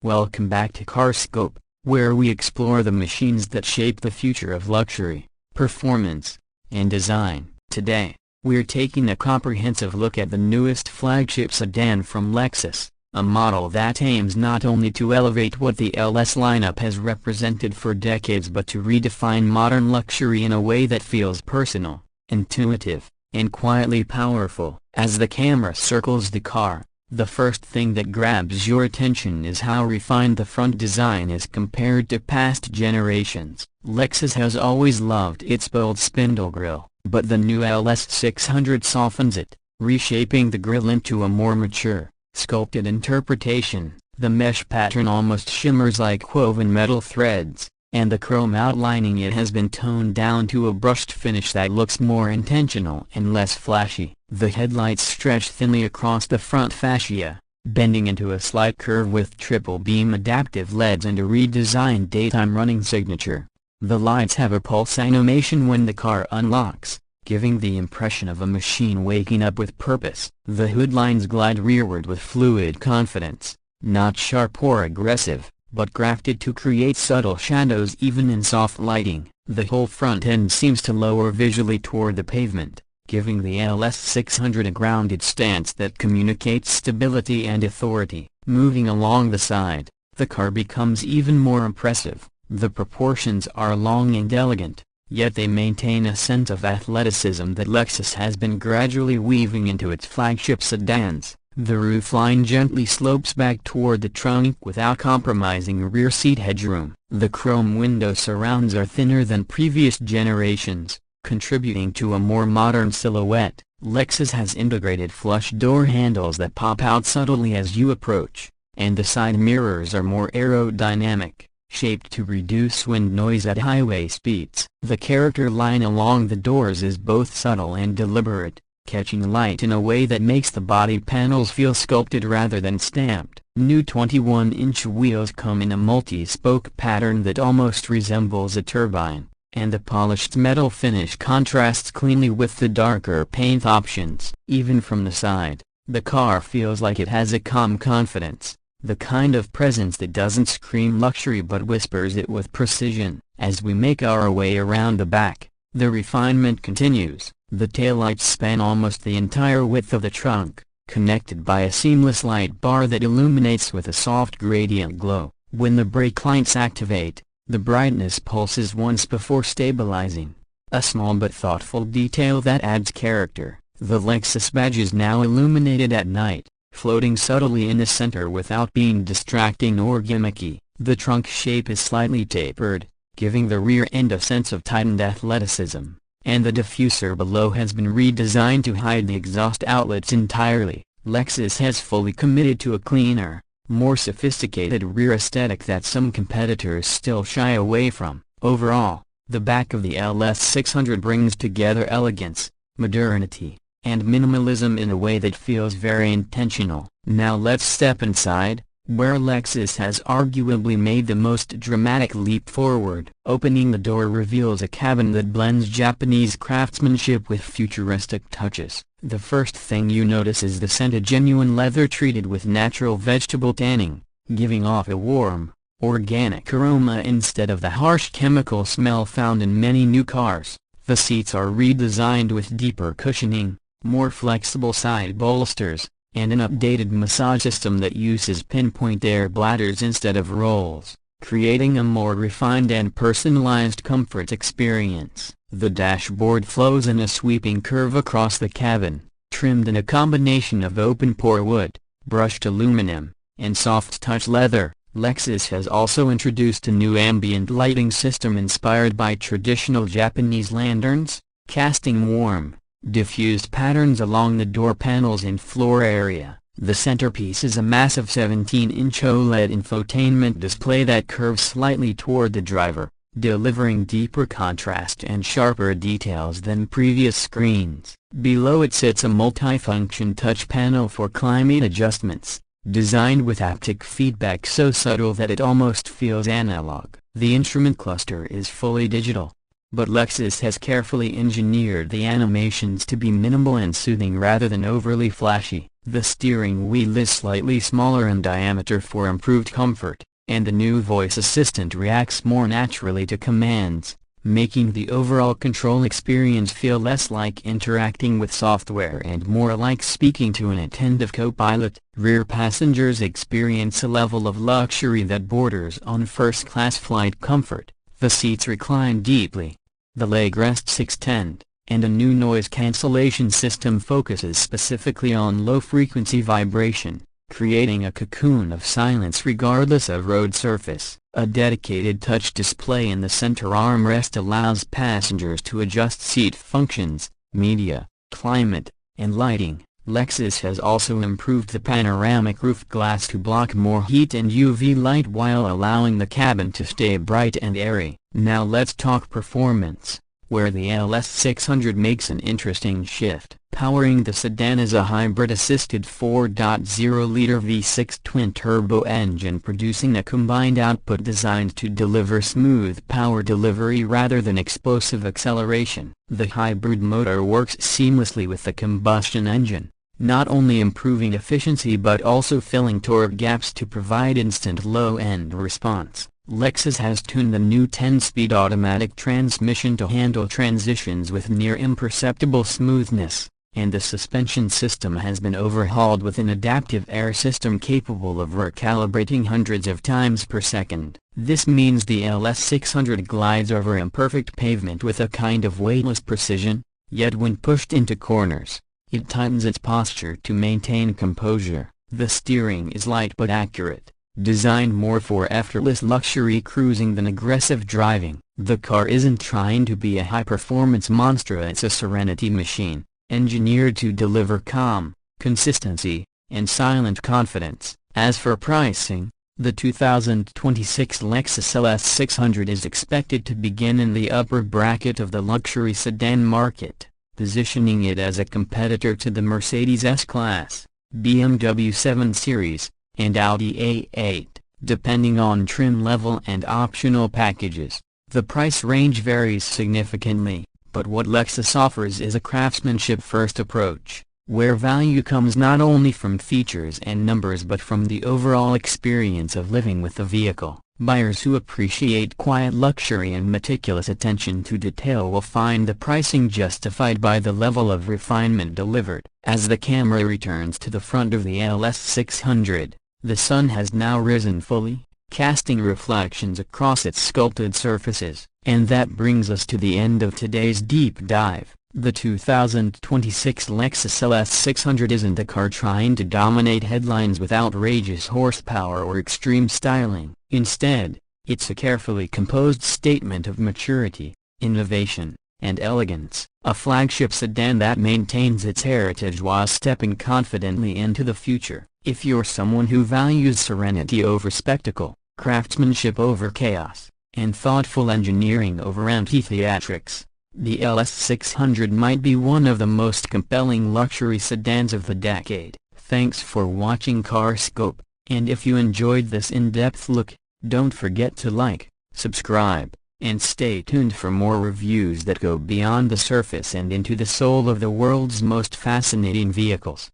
Welcome back to CarScope, where we explore the machines that shape the future of luxury, performance, and design. Today, we're taking a comprehensive look at the newest flagship sedan from Lexus, a model that aims not only to elevate what the LS lineup has represented for decades but to redefine modern luxury in a way that feels personal, intuitive, and quietly powerful. As the camera circles the car, the first thing that grabs your attention is how refined the front design is compared to past generations. Lexus has always loved its bold spindle grille, but the new LS 600 softens it, reshaping the grille into a more mature, sculpted interpretation. The mesh pattern almost shimmers like woven metal threads, and the chrome outlining it has been toned down to a brushed finish that looks more intentional and less flashy. The headlights stretch thinly across the front fascia, bending into a slight curve with triple-beam adaptive LEDs and a redesigned daytime running signature. The lights have a pulse animation when the car unlocks, giving the impression of a machine waking up with purpose. The hood lines glide rearward with fluid confidence, not sharp or aggressive, but crafted to create subtle shadows even in soft lighting. The whole front end seems to lower visually toward the pavement, giving the LS 600 a grounded stance that communicates stability and authority. Moving along the side, the car becomes even more impressive. The proportions are long and elegant, yet they maintain a sense of athleticism that Lexus has been gradually weaving into its flagship sedans. The roofline gently slopes back toward the trunk without compromising rear seat headroom. The chrome window surrounds are thinner than previous generations, contributing to a more modern silhouette. Lexus has integrated flush door handles that pop out subtly as you approach, and the side mirrors are more aerodynamic, shaped to reduce wind noise at highway speeds. The character line along the doors is both subtle and deliberate, catching light in a way that makes the body panels feel sculpted rather than stamped. New 21-inch wheels come in a multi-spoke pattern that almost resembles a turbine, and the polished metal finish contrasts cleanly with the darker paint options. Even from the side, the car feels like it has a calm confidence, the kind of presence that doesn't scream luxury but whispers it with precision. As we make our way around the back, the refinement continues. The taillights span almost the entire width of the trunk, connected by a seamless light bar that illuminates with a soft gradient glow. When the brake lights activate, the brightness pulses once before stabilizing, a small but thoughtful detail that adds character. The Lexus badge is now illuminated at night, floating subtly in the center without being distracting or gimmicky. The trunk shape is slightly tapered, giving the rear end a sense of tightened athleticism, and the diffuser below has been redesigned to hide the exhaust outlets entirely. Lexus has fully committed to a cleaner, more sophisticated rear aesthetic that some competitors still shy away from. Overall, the back of the LS 600 brings together elegance, modernity, and minimalism in a way that feels very intentional. Now let's step inside, where Lexus has arguably made the most dramatic leap forward. Opening the door reveals a cabin that blends Japanese craftsmanship with futuristic touches. The first thing you notice is the scented genuine leather treated with natural vegetable tanning, giving off a warm, organic aroma instead of the harsh chemical smell found in many new cars. The seats are redesigned with deeper cushioning, more flexible side bolsters, and an updated massage system that uses pinpoint air bladders instead of rolls, creating a more refined and personalized comfort experience. The dashboard flows in a sweeping curve across the cabin, trimmed in a combination of open-pore wood, brushed aluminum, and soft-touch leather. Lexus has also introduced a new ambient lighting system inspired by traditional Japanese lanterns, casting warm, diffused patterns along the door panels and floor area. The centerpiece is a massive 17-inch OLED infotainment display that curves slightly toward the driver, delivering deeper contrast and sharper details than previous screens. Below it sits a multifunction touch panel for climate adjustments, designed with haptic feedback so subtle that it almost feels analog. The instrument cluster is fully digital, but Lexus has carefully engineered the animations to be minimal and soothing rather than overly flashy. The steering wheel is slightly smaller in diameter for improved comfort, and the new voice assistant reacts more naturally to commands, making the overall control experience feel less like interacting with software and more like speaking to an attentive co-pilot. Rear passengers experience a level of luxury that borders on first-class flight comfort. The seats recline deeply. The leg rests extend, and a new noise cancellation system focuses specifically on low-frequency vibration, creating a cocoon of silence regardless of road surface. A dedicated touch display in the center armrest allows passengers to adjust seat functions, media, climate, and lighting. Lexus has also improved the panoramic roof glass to block more heat and UV light while allowing the cabin to stay bright and airy. Now let's talk performance, where the LS 600 makes an interesting shift. Powering the sedan is a hybrid-assisted 4.0-liter V6 twin-turbo engine producing a combined output designed to deliver smooth power delivery rather than explosive acceleration. The hybrid motor works seamlessly with the combustion engine, not only improving efficiency but also filling torque gaps to provide instant low-end response. Lexus has tuned the new 10-speed automatic transmission to handle transitions with near imperceptible smoothness, and the suspension system has been overhauled with an adaptive air system capable of recalibrating hundreds of times per second. This means the LS 600 glides over imperfect pavement with a kind of weightless precision, yet when pushed into corners, it tightens its posture to maintain composure. The steering is light but accurate, designed more for effortless luxury cruising than aggressive driving. The car isn't trying to be a high-performance monster, it's a serenity machine, engineered to deliver calm, consistency, and silent confidence. As for pricing, the 2026 Lexus LS 600 is expected to begin in the upper bracket of the luxury sedan market, positioning it as a competitor to the Mercedes S-Class, BMW 7 Series, and Audi A8, depending on trim level and optional packages. The price range varies significantly, but what Lexus offers is a craftsmanship-first approach, where value comes not only from features and numbers but from the overall experience of living with the vehicle. Buyers who appreciate quiet luxury and meticulous attention to detail will find the pricing justified by the level of refinement delivered. As the camera returns to the front of the LS 600, the sun has now risen fully, casting reflections across its sculpted surfaces. And that brings us to the end of today's deep dive. The 2026 Lexus LS 600 isn't a car trying to dominate headlines with outrageous horsepower or extreme styling. Instead, it's a carefully composed statement of maturity, innovation, and elegance. A flagship sedan that maintains its heritage while stepping confidently into the future. If you're someone who values serenity over spectacle, craftsmanship over chaos, and thoughtful engineering over anti-theatrics, the LS 600 might be one of the most compelling luxury sedans of the decade. Thanks for watching CarScope, and if you enjoyed this in-depth look, don't forget to like, subscribe, and stay tuned for more reviews that go beyond the surface and into the soul of the world's most fascinating vehicles.